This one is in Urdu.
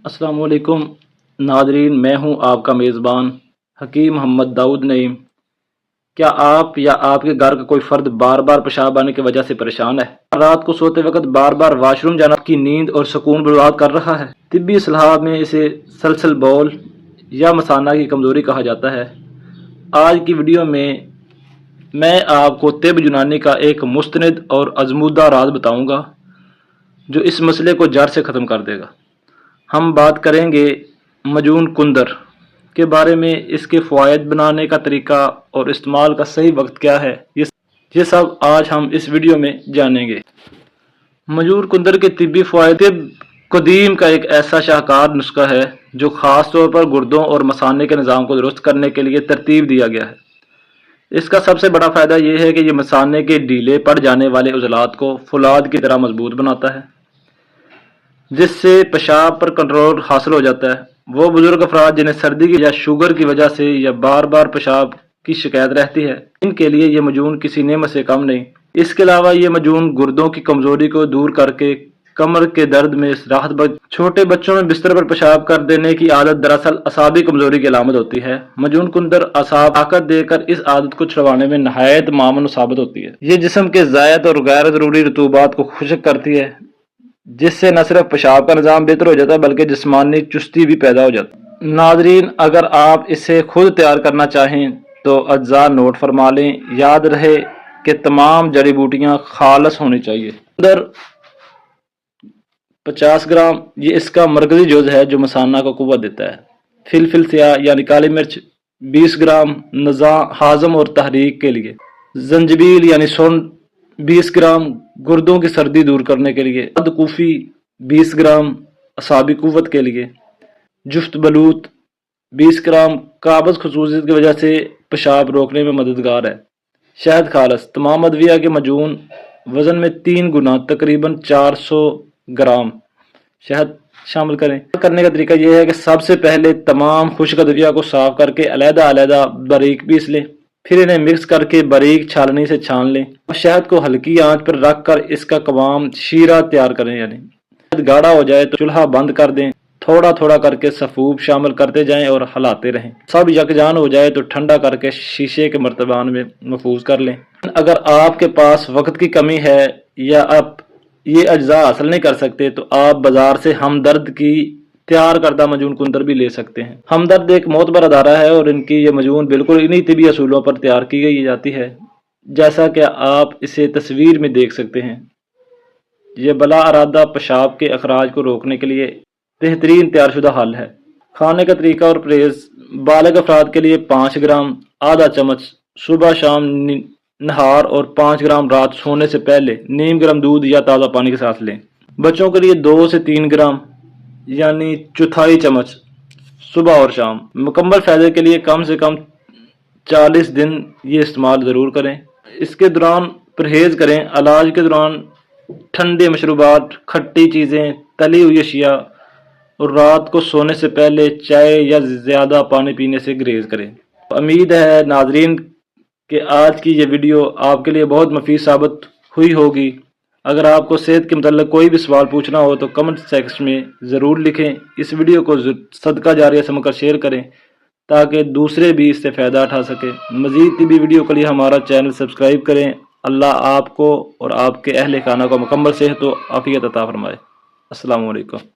السلام علیکم ناظرین، میں ہوں آپ کا میزبان حکیم محمد داؤد نعیم۔ کیا آپ یا آپ کے گھر کا کوئی فرد بار بار پیشاب آنے کی وجہ سے پریشان ہے؟ رات کو سوتے وقت بار بار واش روم جانا کی نیند اور سکون برباد کر رہا ہے؟ طبی اصطلاح میں اسے سلسل بول یا مثانہ کی کمزوری کہا جاتا ہے۔ آج کی ویڈیو میں آپ کو طب یونانی کا ایک مستند اور آزمودہ راز بتاؤں گا جو اس مسئلے کو جڑ سے ختم کر دے گا۔ ہم بات کریں گے معجون کندر کے بارے میں، اس کے فوائد، بنانے کا طریقہ اور استعمال کا صحیح وقت کیا ہے۔ یہ سب آج ہم اس ویڈیو میں جانیں گے۔ معجون کندر کے طبی فوائد قدیم کا ایک ایسا شاہکار نسخہ ہے جو خاص طور پر گردوں اور مثانے کے نظام کو درست کرنے کے لیے ترتیب دیا گیا ہے۔ اس کا سب سے بڑا فائدہ یہ ہے کہ یہ مثانے کے ڈھیلے پڑ جانے والے عضلات کو فولاد کی طرح مضبوط بناتا ہے، جس سے پیشاب پر کنٹرول حاصل ہو جاتا ہے۔ وہ بزرگ افراد جنہیں سردی کی یا شوگر کی وجہ سے یا بار بار پیشاب کی شکایت رہتی ہے، ان کے لیے یہ معجون کسی نعمت سے کم نہیں۔ اس کے علاوہ یہ معجون گردوں کی کمزوری کو دور کر کے کمر کے درد میں راحت چھوٹے بچوں میں بستر پر پیشاب کر دینے کی عادت دراصل اعصابی کمزوری کی علامت ہوتی ہے۔ معجون کندر اعصاب طاقت دے کر اس عادت کو چھڑوانے میں نہایت معاون ثابت ہوتی ہے۔ یہ جسم کے زائد اور غیر ضروری رطوبات کو خشک کرتی ہے، جس سے نہ صرف پیشاب کا نظام بہتر ہو جاتا ہے بلکہ جسمانی چستی بھی پیدا ہو جاتی ہے۔ ناظرین، اگر آپ اسے خود تیار کرنا چاہیں تو اجزاء نوٹ فرما لیں۔ یاد رہے کہ تمام جڑی بوٹیاں خالص ہونی چاہیے۔ اندر 50 گرام یہ اس کا مرکزی جز ہے جو مثانہ کو قوت دیتا ہے۔ فلفل سیاہ یعنی کالی مرچ 20 گرام نظام ہاضم اور تحریک کے لیے۔ زنجبیل یعنی سونڈ 20 گرام گردوں کی سردی دور کرنے کے لیے۔ کوفی 20 گرام اعصابی قوت کے لیے۔ جفت بلوط 20 گرام قابض خصوصیت کی وجہ سے پیشاب روکنے میں مددگار ہے۔ شہد خالص تمام ادویہ کے معجون وزن میں 3 گنا تقریباً 400 گرام شہد شامل کریں۔ کرنے کا طریقہ یہ ہے کہ سب سے پہلے تمام خشک ادویہ کو صاف کر کے علیحدہ باریک پیس لیں، پھر انہیں مکس کر کے باریک چھالنی سے چھان لیں اور شہد کو ہلکی آنچ پر رکھ کر اس کا قوام شیرہ تیار کریں۔ یعنی شہد گاڑھا ہو جائے تو چولہا بند کر دیں، تھوڑا تھوڑا کر کے سفوف شامل کرتے جائیں اور ہلاتے رہیں۔ سب یکجان ہو جائے تو ٹھنڈا کر کے شیشے کے مرتبان میں محفوظ کر لیں۔ اگر آپ کے پاس وقت کی کمی ہے یا آپ یہ اجزاء حاصل نہیں کر سکتے تو آپ بازار سے ہمدرد کی تیار کردہ معجون کندر بھی لے سکتے ہیں۔ ہمدرد ایک معتبر ادارہ ہے اور ان کی یہ معجون بالکل انہی طبی اصولوں پر تیار کی جاتی ہے جیسا کہ آپ اسے تصویر میں دیکھ سکتے ہیں۔ یہ بلا ارادہ پیشاب کے اخراج کو روکنے کے لیے بہترین تیار شدہ حل ہے۔ کھانے کا طریقہ اور پرہیز: بالغ افراد کے لیے 5 گرام آدھا چمچ صبح شام نہار اور 5 گرام رات سونے سے پہلے نیم گرم دودھ یا تازہ پانی کے ساتھ لیں۔ بچوں کے لیے 2 سے 3 گرام یعنی چوتھائی چمچ صبح اور شام۔ مکمل فائدے کے لیے کم سے کم 40 دن یہ استعمال ضرور کریں۔ اس کے دوران پرہیز کریں۔ علاج کے دوران ٹھنڈے مشروبات، کھٹی چیزیں، تلی ہوئی اشیاء اور رات کو سونے سے پہلے چائے یا زیادہ پانی پینے سے گریز کریں۔ امید ہے ناظرین کہ آج کی یہ ویڈیو آپ کے لیے بہت مفید ثابت ہوئی ہوگی۔ اگر آپ کو صحت کے متعلق کوئی بھی سوال پوچھنا ہو تو کمنٹ سیکشن میں ضرور لکھیں۔ اس ویڈیو کو صدقہ جاریہ سمجھ کر شیئر کریں تاکہ دوسرے بھی اس سے فائدہ اٹھا سکیں۔ مزید طبی ویڈیو کے لیے ہمارا چینل سبسکرائب کریں۔ اللہ آپ کو اور آپ کے اہل خانہ کو مکمل صحت و عافیت عطا فرمائے۔ السلام علیکم۔